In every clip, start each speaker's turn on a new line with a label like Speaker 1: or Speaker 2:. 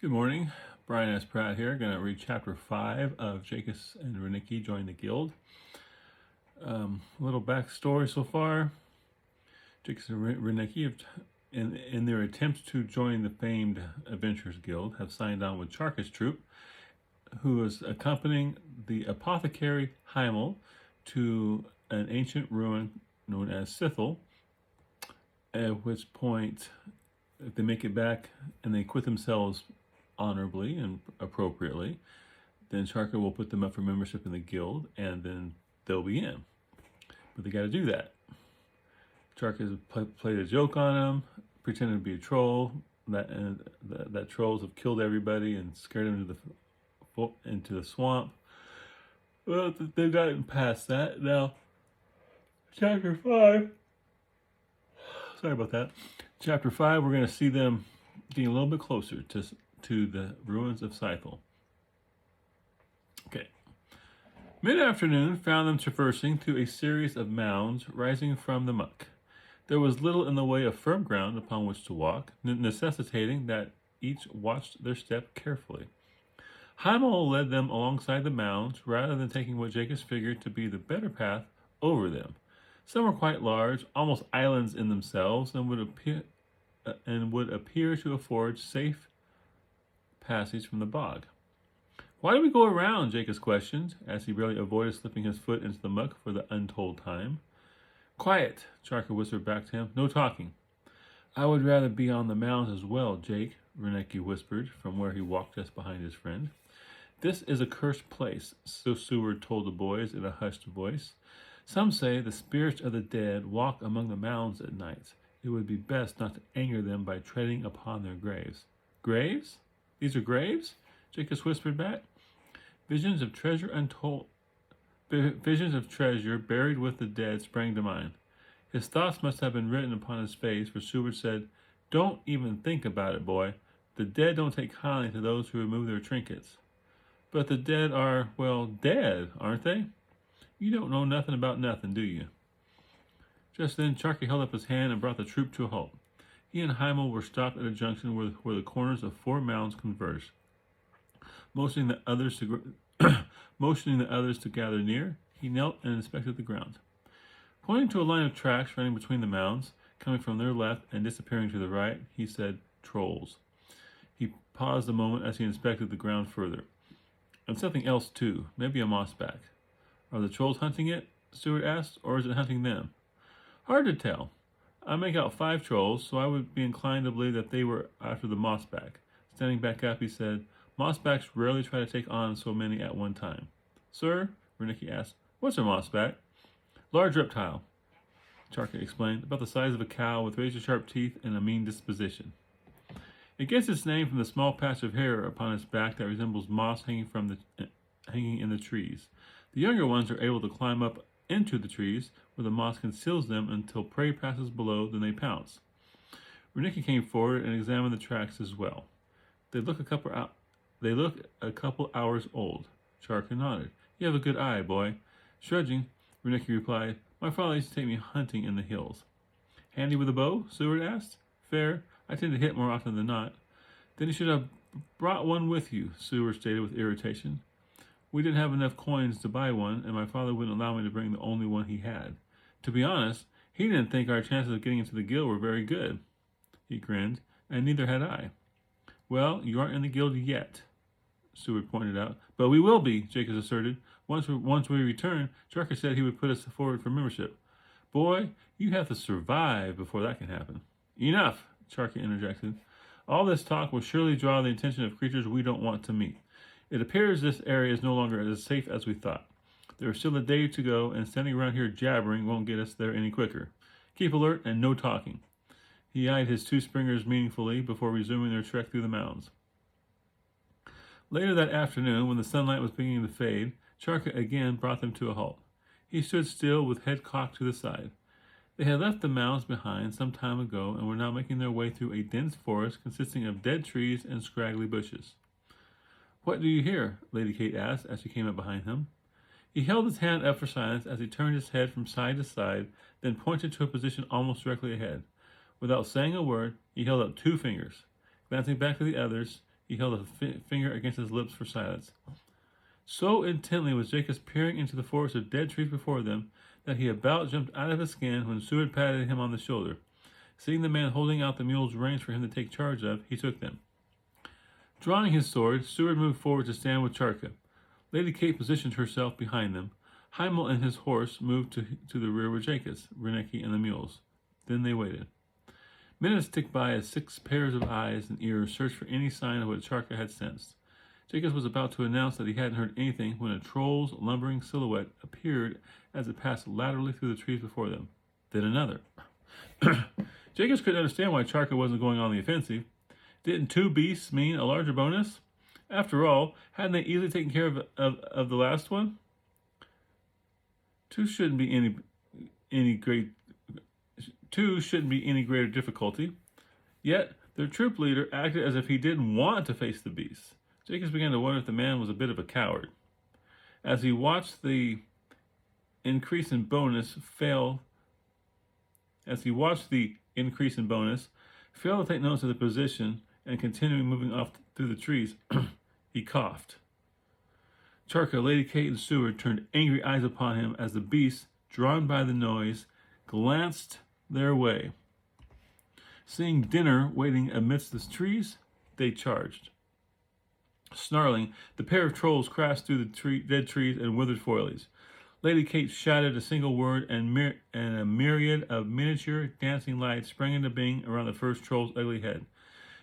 Speaker 1: Good morning. Brian S. Pratt here. Going to read chapter 5 of Jaikus and Reneeke Join the Guild. A little backstory so far. Jaikus and Reneeke, in their attempts to join the famed Adventurers Guild, have signed on with Jaikus' troop, who is accompanying the apothecary Heimel to an ancient ruin known as Sithel, at which point, if they make it back and they quit themselves honorably and appropriately, then Jaikus will put them up for membership in the guild, and then they'll be in. But they got to do that. Jaikus played a joke on them, pretended to be a troll. That trolls have killed everybody and scared them into the swamp. Well, they've gotten past that. Now, chapter 5. Sorry about that. Chapter 5, we're going to see them getting a little bit closer to the ruins of Sithel. Okay. Mid-afternoon found them traversing through a series of mounds rising from the muck. There was little in the way of firm ground upon which to walk, necessitating that each watched their step carefully. Heimel led them alongside the mounds rather than taking what Jaikus figured to be the better path over them. Some were quite large, almost islands in themselves, and would appear to afford safe passage from the bog. Why do we go around? Jaikus questioned, as he barely avoided slipping his foot into the muck for the untold time. Quiet, Jaikus whispered back to him. No talking. I would rather be on the mounds as well, Jake, Reneeke whispered from where he walked just behind his friend. This is a cursed place, so Seward told the boys in a hushed voice. Some say the spirits of the dead walk among the mounds at night. It would be best not to anger them by treading upon their graves. Graves? These are graves? Jaikus whispered back. Visions of treasure buried with the dead sprang to mind. His thoughts must have been written upon his face, for Seward said, Don't even think about it, boy. The dead don't take kindly to those who remove their trinkets. But the dead are, well, dead, aren't they? You don't know nothing about nothing, do you? Just then, Jaikus held up his hand and brought the troop to a halt. He and Heimel were stopped at a junction where the corners of 4 mounds converged. Motioning the others to gather near, he knelt and inspected the ground. Pointing to a line of tracks running between the mounds, coming from their left and disappearing to the right, he said, Trolls. He paused a moment as he inspected the ground further. And something else, too, maybe a mossback. Are the trolls hunting it? Stewart asked, or is it hunting them? Hard to tell. I make out 5 trolls, so I would be inclined to believe that they were after the mossback. Standing back up, he said, Mossbacks rarely try to take on so many at one time. Sir, Reneeke asked, what's a mossback? Large reptile, Jaikus explained, about the size of a cow with razor-sharp teeth and a mean disposition. It gets its name from the small patch of hair upon its back that resembles moss hanging in the trees. The younger ones are able to climb up into the trees, where the moss conceals them until prey passes below, then they pounce. Reneeke came forward and examined the tracks as well. They look a couple hours old. Jaikus nodded. You have a good eye, boy. Shrugging, Reneeke replied, My father used to take me hunting in the hills. Handy with a bow? Seward asked. Fair. I tend to hit more often than not. Then you should have brought one with you, Seward stated with irritation. We didn't have enough coins to buy one, and my father wouldn't allow me to bring the only one he had. To be honest, he didn't think our chances of getting into the guild were very good. He grinned, and neither had I. Well, you aren't in the guild yet, Seward pointed out. But we will be, Jaikus asserted. Once we return, Jaikus said he would put us forward for membership. Boy, you have to survive before that can happen. Enough, Jaikus interjected. All this talk will surely draw the attention of creatures we don't want to meet. It appears this area is no longer as safe as we thought. There is still a day to go, and standing around here jabbering won't get us there any quicker. Keep alert and no talking. He eyed his 2 springers meaningfully before resuming their trek through the mounds. Later that afternoon, when the sunlight was beginning to fade, Jaikus again brought them to a halt. He stood still with head cocked to the side. They had left the mounds behind some time ago and were now making their way through a dense forest consisting of dead trees and scraggly bushes. What do you hear? Lady Kate asked as she came up behind him. He held his hand up for silence as he turned his head from side to side, then pointed to a position almost directly ahead. Without saying a word, he held up 2 fingers. Glancing back to the others, He held a finger against his lips for silence. So intently was Jaikus peering into the forest of dead trees before them that he about jumped out of his skin when Seward patted him on the shoulder. Seeing the man holding out the mule's reins for him to take charge of, he took them. Drawing his sword, Seward moved forward to stand with Charka. Lady Kate positioned herself behind them. Heimel and his horse moved to the rear with Jaikus, Reneeke, and the mules. Then they waited. Minutes ticked by as 6 pairs of eyes and ears searched for any sign of what Charka had sensed. Jaikus was about to announce that he hadn't heard anything when a troll's lumbering silhouette appeared as it passed laterally through the trees before them. Then another. Jaikus couldn't understand why Charka wasn't going on the offensive. Didn't 2 beasts mean a larger bonus? After all, hadn't they easily taken care of the last one? 2 shouldn't be any greater difficulty. Yet their troop leader acted as if he didn't want to face the beasts. Jaikus began to wonder if the man was a bit of a coward. As he watched the increase in bonus fail to take notice of the position and continuing moving off through the trees, he coughed. Charka, Lady Kate, and Seward turned angry eyes upon him as the beasts, drawn by the noise, glanced their way. Seeing dinner waiting amidst the trees, they charged. Snarling, the pair of trolls crashed through the dead trees and withered foliage. Lady Kate shouted a single word, and a myriad of miniature dancing lights sprang into being around the first troll's ugly head.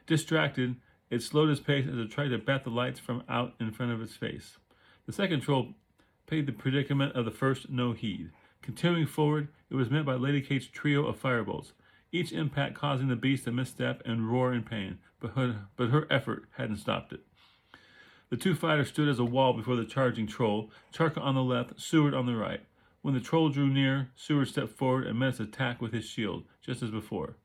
Speaker 1: Distracted, it slowed its pace as it tried to bat the lights from out in front of its face. The second troll paid the predicament of the first no heed. Continuing forward, it was met by Lady Kate's trio of firebolts, each impact causing the beast to misstep and roar in pain, but her effort hadn't stopped it. The 2 fighters stood as a wall before the charging troll, Charka on the left, Seward on the right. When the troll drew near, Seward stepped forward and met its attack with his shield, just as before.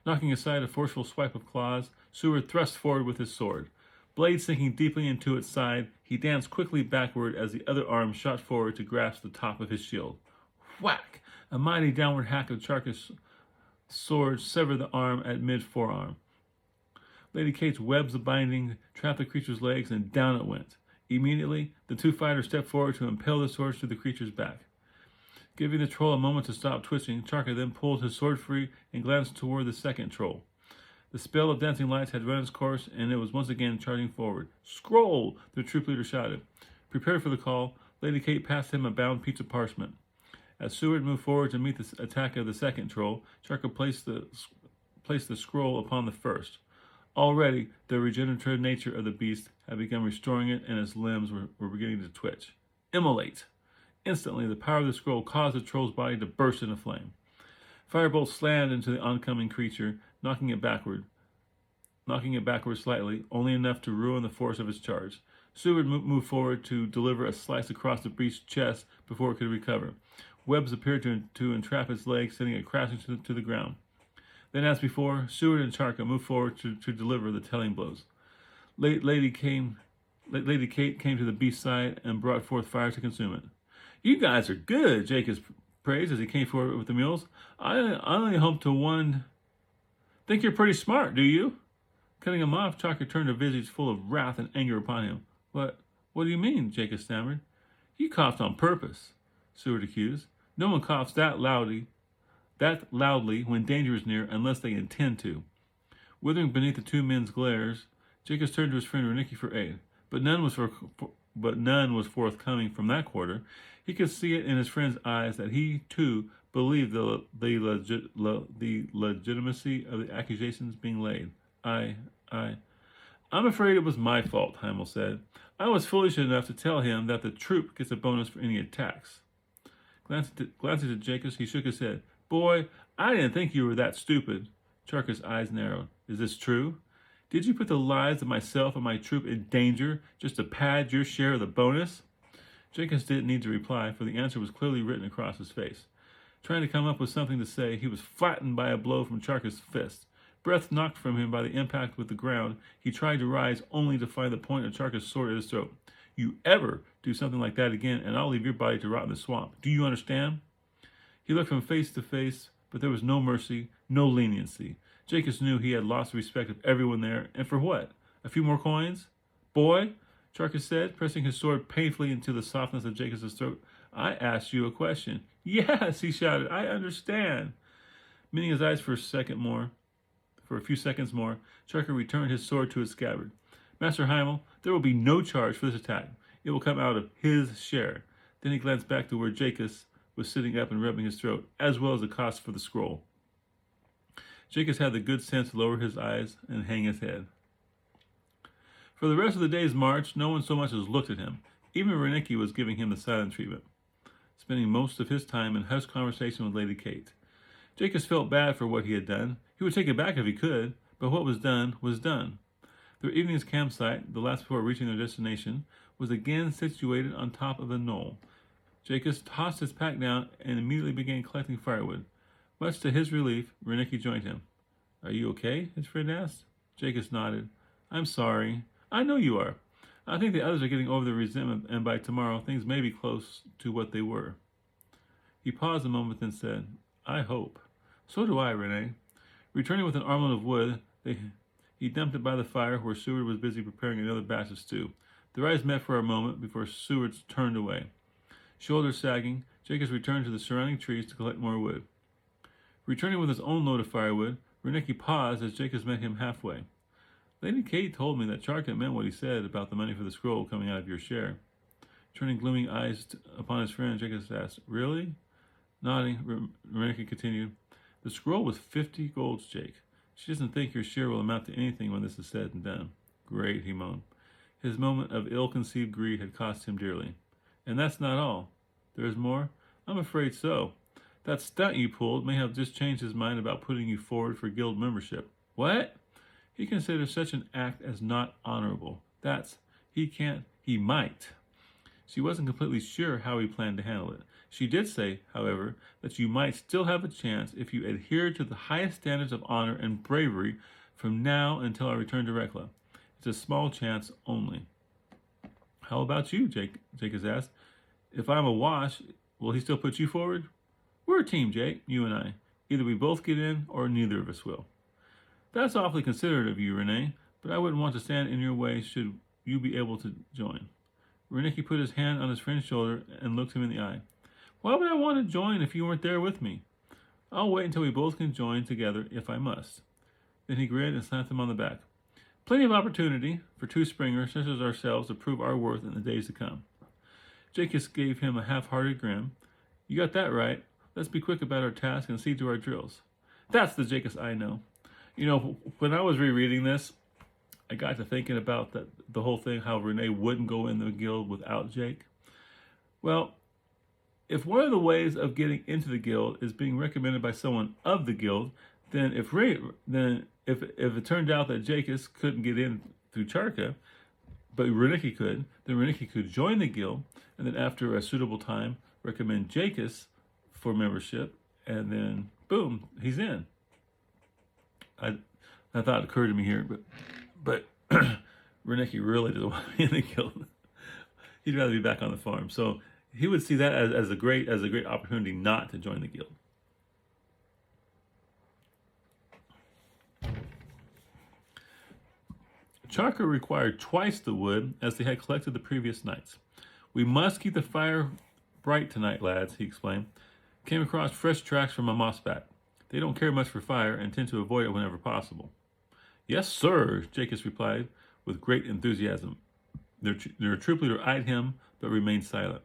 Speaker 1: Knocking aside a forceful swipe of claws, Seward thrust forward with his sword. Blade sinking deeply into its side, he danced quickly backward as the other arm shot forward to grasp the top of his shield. Whack! A mighty downward hack of Charka's sword severed the arm at mid-forearm. Lady Kate's webs of binding trapped the creature's legs, and down it went. Immediately, the 2 fighters stepped forward to impale the swords through the creature's back. Giving the troll a moment to stop twitching, Charka then pulled his sword free and glanced toward the second troll. The spell of dancing lights had run its course, and it was once again charging forward. "Scroll!" the troop leader shouted. Prepared for the call, Lady Kate passed him a bound piece of parchment. As Seward moved forward to meet the attack of the second troll, Charka placed the scroll upon the first. Already, the regenerative nature of the beast had begun restoring it, and its limbs were beginning to twitch. Immolate! Instantly, the power of the scroll caused the troll's body to burst into flame. Firebolts slammed into the oncoming creature, knocking it backward slightly, only enough to ruin the force of its charge. Seward moved forward to deliver a slice across the beast's chest before it could recover. Webs appeared to entrap its legs, sending it crashing to the ground. Then, as before, Seward and Charka moved forward to deliver the telling blows. Lady Kate came to the beast's side and brought forth fire to consume it. "You guys are good," Jaikus praised as he came forward with the mules. "I only hope to one. Think you're pretty smart, do you?" Cutting him off, Charka turned a visage full of wrath and anger upon him. What do you mean?" Jaikus stammered. "You coughed on purpose," Seward accused. "No one coughs that loudly when danger is near, unless they intend to." Withering beneath the 2 men's glares, Jaikus turned to his friend Reneeke for aid, but none was forthcoming from that quarter. He could see it in his friend's eyes that he too believed the legitimacy of the accusations being laid. "I'm afraid it was my fault," Heimel said. "I was foolish enough to tell him that the troop gets a bonus for any attacks." Glancing at Jaikus, he shook his head. "Boy, I didn't think you were that stupid." Charka's eyes narrowed. "Is this true? Did you put the lives of myself and my troop in danger just to pad your share of the bonus?" Jaikus didn't need to reply, for the answer was clearly written across his face. Trying to come up with something to say, he was flattened by a blow from Charka's fist. Breath knocked from him by the impact with the ground, he tried to rise only to find the point of Charka's sword at his throat. "You ever do something like that again, and I'll leave your body to rot in the swamp. Do you understand?" He looked from face to face, but there was no mercy, no leniency. Jaikus knew he had lost the respect of everyone there, and for what? A few more coins? Boy, Jaikus said, pressing his sword painfully into the softness of Jaikus' throat. I asked you a question. Yes, he shouted. I understand. Meeting his eyes for a few seconds more, Jaikus returned his sword to its scabbard. Master Heimel, there will be no charge for this attack. It will come out of his share. Then he glanced back to where Jaikus was sitting up and rubbing his throat, as well as the cost for the scroll. Jaikus had the good sense to lower his eyes and hang his head. For the rest of the day's march, no one so much as looked at him. Even Reneeke was giving him the silent treatment, spending most of his time in hushed conversation with Lady Kate. Jaikus felt bad for what he had done. He would take it back if he could, but what was done was done. Their evening's campsite, the last before reaching their destination, was again situated on top of a knoll. Jaikus tossed his pack down and immediately began collecting firewood. Much to his relief, Reneeke joined him. Are you okay? His friend asked. Jaikus nodded. I'm sorry. I know you are. I think the others are getting over their resentment, and by tomorrow things may be close to what they were. He paused a moment, then said, I hope. So do I, Renee. Returning with an armload of wood, he dumped it by the fire where Seward was busy preparing another batch of stew. Their eyes met for a moment before Seward turned away. Shoulders sagging, Jaikus returned to the surrounding trees to collect more wood. Returning with his own load of firewood, Reneeke paused as Jaikus met him halfway. Lady Kate told me that Charka meant what he said about the money for the scroll coming out of your share. Turning glooming eyes upon his friend, Jaikus asked, Really? Nodding, Reneeke continued, The scroll was 50 golds, Jake. She doesn't think your share will amount to anything when this is said and done. Great, he moaned. His moment of ill-conceived greed had cost him dearly. And that's not all. There is more? I'm afraid so. That stunt you pulled may have just changed his mind about putting you forward for guild membership. What? He considers such an act as not honorable. He might. She wasn't completely sure how he planned to handle it. She did say, however, that you might still have a chance if you adhere to the highest standards of honor and bravery from now until our return to Rekla. It's a small chance only. How about you, Jaikus asked. If I'm a wash, will he still put you forward? We're a team, Jake, you and I. Either we both get in, or neither of us will. That's awfully considerate of you, Renee, but I wouldn't want to stand in your way should you be able to join. Reneeke put his hand on his friend's shoulder and looked him in the eye. Why would I want to join if you weren't there with me? I'll wait until we both can join together if I must. Then he grinned and slapped him on the back. Plenty of opportunity for two springers such as ourselves to prove our worth in the days to come. Jaikus gave him a half-hearted grin. You got that right. Let's be quick about our task and see to our drills. That's the Jaikus I know. You know, when I was rereading this, I got to thinking about the whole thing, how Renee wouldn't go in the guild without Jake. Well, if one of the ways of getting into the guild is being recommended by someone of the guild, then if it turned out that Jaikus couldn't get in through Charka, but Reneeke could, then Reneeke could join the guild, and then after a suitable time, recommend Jaikus for membership, and then boom, he's in. I thought it occurred to me here, but Reneeke really doesn't want to be in the guild. He'd rather be back on the farm. So he would see that as a great opportunity not to join the guild. Charka required twice the wood as they had collected the previous nights. We must keep the fire bright tonight, lads, he explained. Came across fresh tracks from a mossback. They don't care much for fire and tend to avoid it whenever possible. Yes, sir, Jaikus replied with great enthusiasm. Their troop leader eyed him, but remained silent.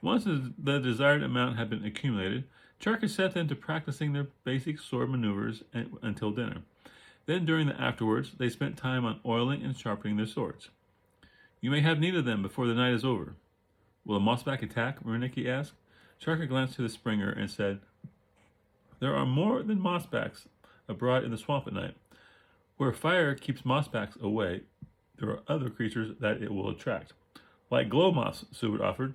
Speaker 1: Once the desired amount had been accumulated, Charka set them to practicing their basic sword maneuvers until dinner. Then during the afterwards, they spent time on oiling and sharpening their swords. You may have need of them before the night is over. Will a mossback attack? Reneeke asked. Charka glanced to the Springer and said, There are more than mossbacks abroad in the swamp at night. Where fire keeps mossbacks away, there are other creatures that it will attract. Like glow moths, Seward offered.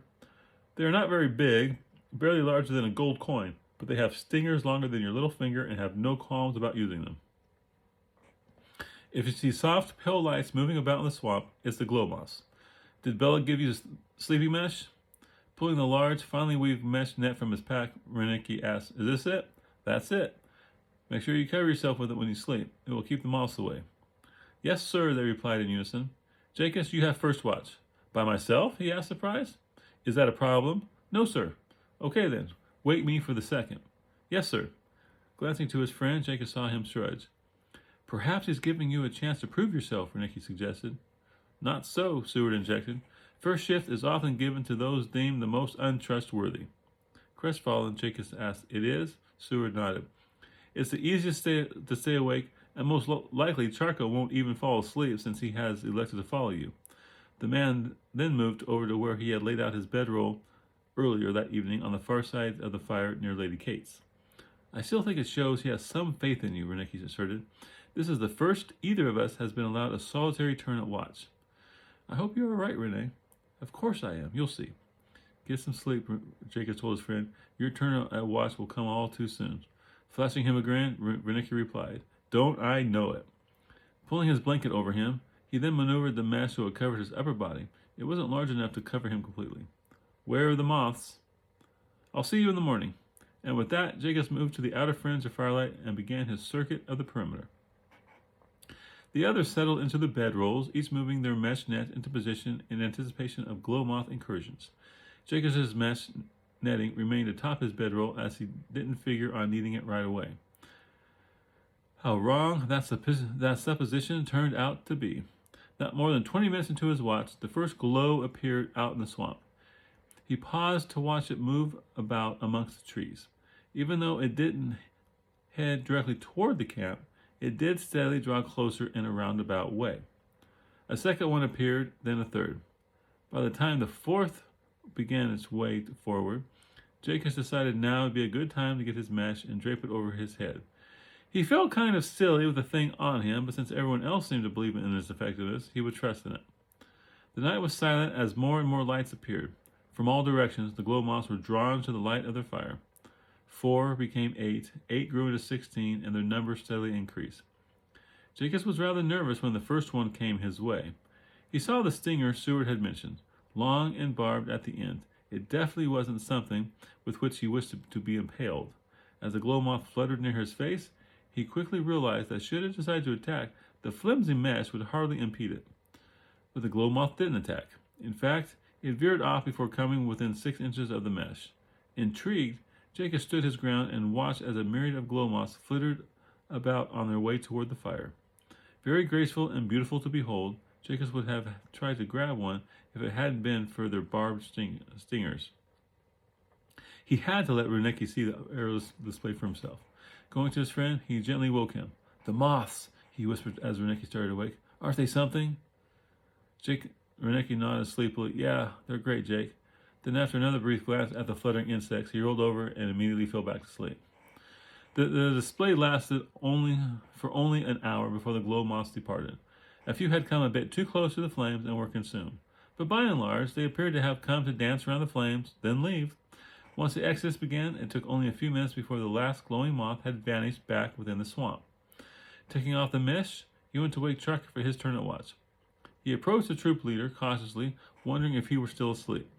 Speaker 1: They are not very big, barely larger than a gold coin, but they have stingers longer than your little finger and have no qualms about using them. If you see soft, pale lights moving about in the swamp, it's the glow moths. Did Bella give you sleeping mesh? Pulling the large, finely weaved mesh net from his pack, Reneeke asked, Is this it? That's it. Make sure you cover yourself with it when you sleep. It will keep the moths away. Yes, sir, they replied in unison. Jaikus, you have first watch. By myself? He asked, surprised. Is that a problem? No, sir. Okay, then. Wake me for the second. Yes, sir. Glancing to his friend, Jaikus saw him shrug. Perhaps he's giving you a chance to prove yourself, Reneeke suggested. Not so, Seward injected. First shift is often given to those deemed the most untrustworthy. Crestfallen, Jaikus asked, It is? Seward nodded. It's the easiest to stay awake, and most likely Charco won't even fall asleep since he has elected to follow you. The man then moved over to where he had laid out his bedroll earlier that evening on the far side of the fire near Lady Kate's. I still think it shows he has some faith in you, Reneeke asserted. This is the first either of us has been allowed a solitary turn at watch. I hope you're all right, Renee. Of course I am. You'll see. Get some sleep, Jaikus told his friend. Your turn at watch will come all too soon. Flashing him a grin, Reneeke replied, Don't I know it? Pulling his blanket over him, he then maneuvered the mesh so it covered his upper body. It wasn't large enough to cover him completely. Where are the moths? I'll see you in the morning. And with that, Jaikus moved to the outer fringe of firelight and began his circuit of the perimeter. The others settled into the bedrolls, each moving their mesh net into position in anticipation of glow moth incursions. Jaikus' mesh netting remained atop his bedroll as he didn't figure on needing it right away. How wrong that supposition turned out to be. Not more than 20 minutes into his watch, the first glow appeared out in the swamp. He paused to watch it move about amongst the trees. Even though it didn't head directly toward the camp, it did steadily draw closer in a roundabout way. A second one appeared, then a third. By the time the fourth began its way forward, Jaikus decided now would be a good time to get his mesh and drape it over his head. He felt kind of silly with the thing on him, but since everyone else seemed to believe in its effectiveness, he would trust in it. The night was silent as more and more lights appeared. From all directions, the glow moths were drawn to the light of their fire. 4 became 8, 8 grew into 16, and their number steadily increased. Jaikus was rather nervous when the first one came his way. He saw the stinger Seward had mentioned, long and barbed at the end. It definitely wasn't something with which he wished to be impaled. As the glow moth fluttered near his face, he quickly realized that should it decide to attack, the flimsy mesh would hardly impede it. But the glow moth didn't attack. In fact, it veered off before coming within 6 inches of the mesh. Intrigued, Jaikus stood his ground and watched as a myriad of glow moths flittered about on their way toward the fire. Very graceful and beautiful to behold, Jaikus would have tried to grab one if it hadn't been for their barbed stingers. He had to let Reneeke see the arrows display for himself. Going to his friend, he gently woke him. The moths, he whispered as Reneeke started awake. Aren't they something? Reneeke nodded sleepily. Yeah, they're great, Jake. Then after another brief glance at the fluttering insects, he rolled over and immediately fell back to sleep. The display lasted only an hour before the glow moths departed. A few had come a bit too close to the flames and were consumed. But by and large, they appeared to have come to dance around the flames, then leave. Once the exodus began, it took only a few minutes before the last glowing moth had vanished back within the swamp. Taking off the mesh, he went to wake Chuck for his turn at watch. He approached the troop leader cautiously, wondering if he were still asleep.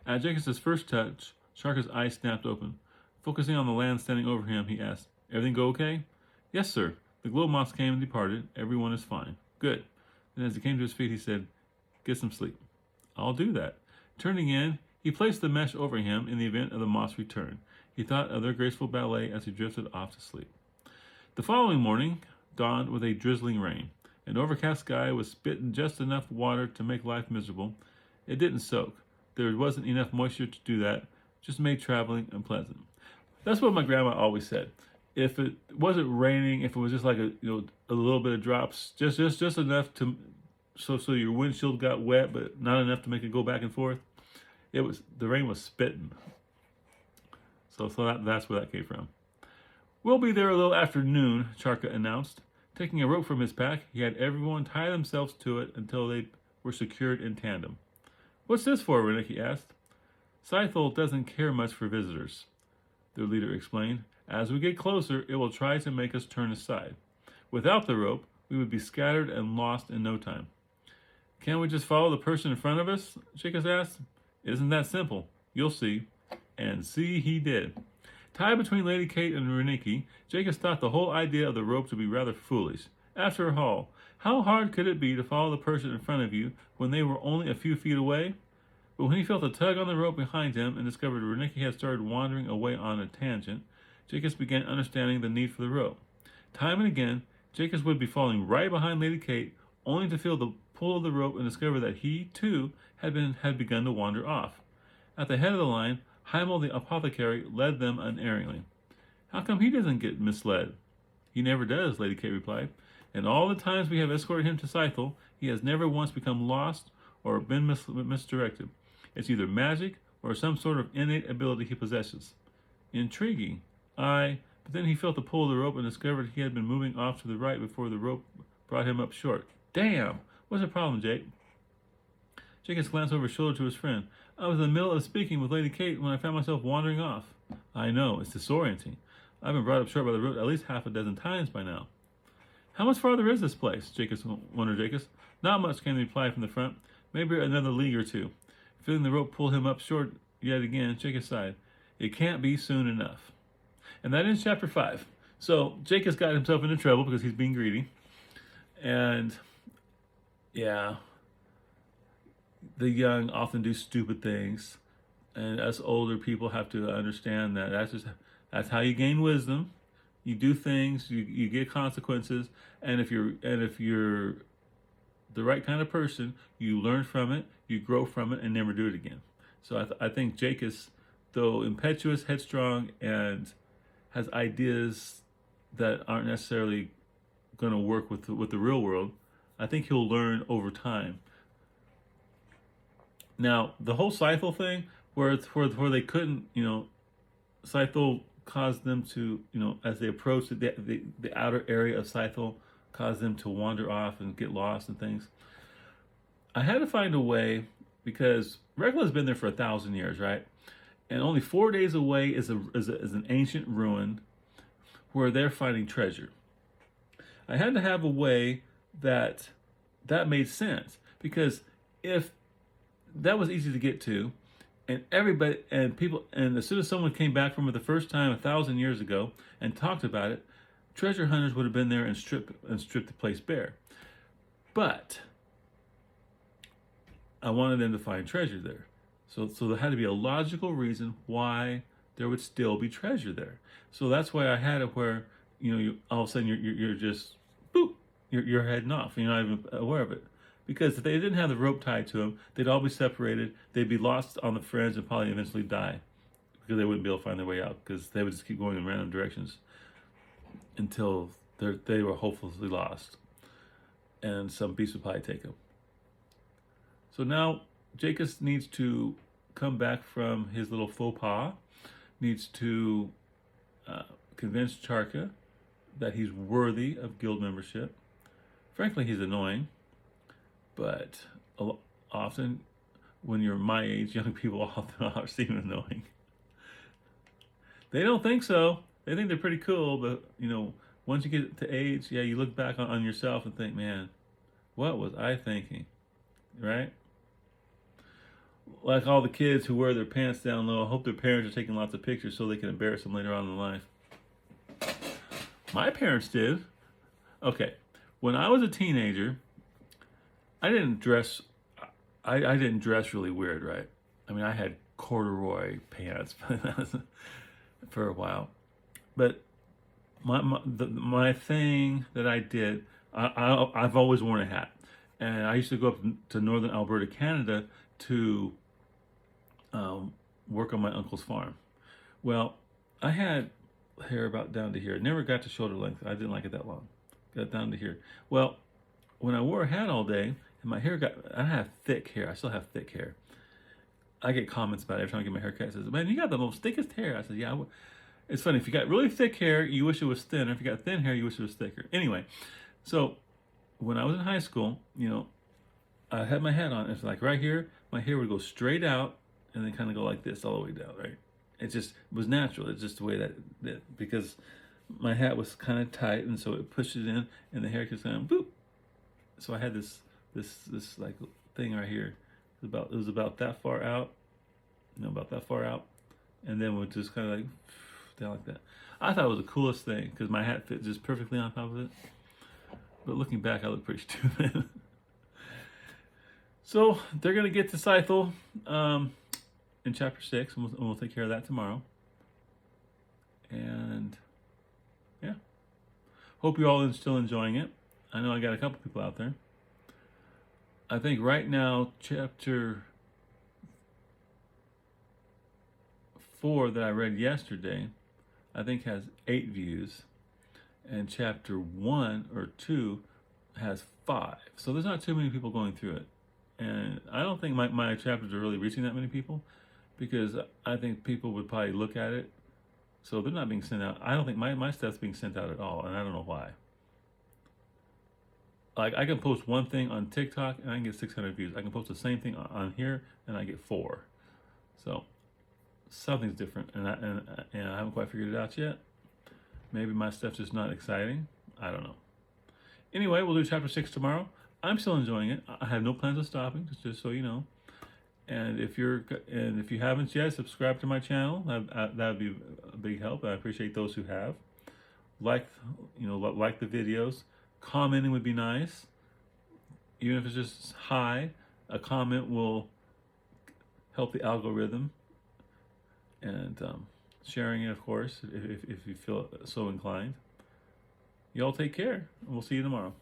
Speaker 1: At Jaikus' first touch, Sharka's eyes snapped open. Focusing on the land standing over him, he asked, Everything go okay? Yes, sir. The glow moths came and departed. Everyone is fine. Good. Then as he came to his feet, he said, Get some sleep. I'll do that. Turning in, he placed the mesh over him in the event of the moth's return. He thought of their graceful ballet as he drifted off to sleep. The following morning dawned with a drizzling rain. An overcast sky was spitting just enough water to make life miserable. It didn't soak. There wasn't enough moisture to do that. Just made traveling unpleasant. That's what my grandma always said. If it wasn't raining, if it was just like a little bit of drops, just enough to so your windshield got wet, but not enough to make it go back and forth. The rain was spitting. So that's where that came from. We'll be there a little after noon, Charka announced. Taking a rope from his pack, he had everyone tie themselves to it until they were secured in tandem. What's this for? Reneeke asked. Scythel doesn't care much for visitors, their leader explained. As we get closer, it will try to make us turn aside. Without the rope, we would be scattered and lost in no time. Can't we just follow the person in front of us? Jaikus asked. It isn't that simple. You'll see. And see he did. Tied between Lady Kate and Reneeke, Jaikus thought the whole idea of the rope to be rather foolish. After all, how hard could it be to follow the person in front of you when they were only a few feet away? But when he felt a tug on the rope behind him and discovered Reneeke had started wandering away on a tangent, Jaikus began understanding the need for the rope. Time and again, Jaikus would be falling right behind Lady Kate, only to feel the pull of the rope and discover that he, too, had begun to wander off. At the head of the line, Heimel the apothecary led them unerringly. How come he doesn't get misled? He never does, Lady Kate replied. And all the times we have escorted him to Scythel, he has never once become lost or been misdirected. It's either magic or some sort of innate ability he possesses. Intriguing. Aye, but then he felt the pull of the rope and discovered he had been moving off to the right before the rope brought him up short. Damn! What's the problem, Jake? Jaikus glanced over his shoulder to his friend. I was in the middle of speaking with Lady Kate when I found myself wandering off. I know, it's disorienting. I've been brought up short by the rope at least half a dozen times by now. How much farther is this place? Wondered Jaikus. Not much, came the reply from the front. Maybe another league or two. Feeling the rope pull him up short yet again, Jaikus sighed. It can't be soon enough. And that ends chapter 5. So Jaikus got himself into trouble because he's being greedy. And yeah, the young often do stupid things, and us older people have to understand that that's how you gain wisdom. You do things, you get consequences, and if you're the right kind of person, you learn from it, you grow from it, and never do it again. So I think Jaikus, though impetuous, headstrong, and has ideas that aren't necessarily going to work with the real world, I think he'll learn over time. Now, the whole Scythel thing, where they couldn't, Scythel caused them to, as they approached the outer area of Scythel, caused them to wander off and get lost and things. I had to find a way, because Regla's been there for 1,000 years, right? And only 4 days away is an ancient ruin where they're finding treasure. I had to have a way that made sense, because if that was easy to get to, and everybody and people, and as soon as someone came back from it the first time 1,000 years ago and talked about it, treasure hunters would have been there and stripped the place bare. But I wanted them to find treasure there, so there had to be a logical reason why there would still be treasure there. So that's why I had it where you all of a sudden you're just boop, you're heading off. You're not even aware of it. Because if they didn't have the rope tied to them, they'd all be separated. They'd be lost on the fringe and probably eventually die, because they wouldn't be able to find their way out, because they would just keep going in random directions until they were hopelessly lost, and some beast would probably take them. So now Jaikus needs to come back from his little faux pas, needs to convince Charka that he's worthy of guild membership. Frankly, he's annoying. But often, when you're my age, young people often seem annoying. They don't think so. They think they're pretty cool, but once you get to age, you look back on yourself and think, man, what was I thinking, right? Like all the kids who wear their pants down low, hope their parents are taking lots of pictures so they can embarrass them later on in life. My parents did. Okay, when I was a teenager, I didn't dress really weird, right? I mean, I had corduroy pants for a while, but my thing that I did, I've always worn a hat, and I used to go up to northern Alberta, Canada, to work on my uncle's farm. Well, I had hair about down to here. Never got to shoulder length. I didn't like it that long. Got down to here. Well, when I wore a hat all day, and my hair I have thick hair. I still have thick hair. I get comments about it every time I get my hair cut. It says, man, you got the most thickest hair. I said, yeah. It's funny. If you got really thick hair, you wish it was thin. If you got thin hair, you wish it was thicker. Anyway, so when I was in high school, I had my hat on. It's like right here, my hair would go straight out and then kind of go like this all the way down, right? It was natural. It's just the way that because my hat was kind of tight, and so it pushed it in, and the hair just kind of boop. So I had this like thing right here. It was about that far out, about that far out, and then would just kind of like down like that. I thought it was the coolest thing because my hat fit just perfectly on top of it. But looking back, I look pretty stupid. So they're going to get to Scythel in chapter 6, and we'll take care of that tomorrow. And yeah, hope you all are still enjoying it. I know I got a couple people out there. I think right now, chapter 4 that I read yesterday, I think has 8 views, and chapter 1 or 2 has 5. So there's not too many people going through it. And I don't think my chapters are really reaching that many people, because I think people would probably look at it. So they're not being sent out. I don't think my stuff's being sent out at all, and I don't know why. Like, I can post one thing on TikTok and I can get 600 views. I can post the same thing on here and I get 4. So something's different, and I haven't quite figured it out yet. Maybe my stuff's just not exciting. I don't know. Anyway, we'll do chapter 6 tomorrow. I'm still enjoying it. I have no plans of stopping, just so you know. And if you haven't yet, subscribe to my channel. That would be a big help. I appreciate those who have. Like the videos. Commenting would be nice. Even if it's just hi, a comment will help the algorithm. And sharing it, of course, if you feel so inclined. Y'all take care. We'll see you tomorrow.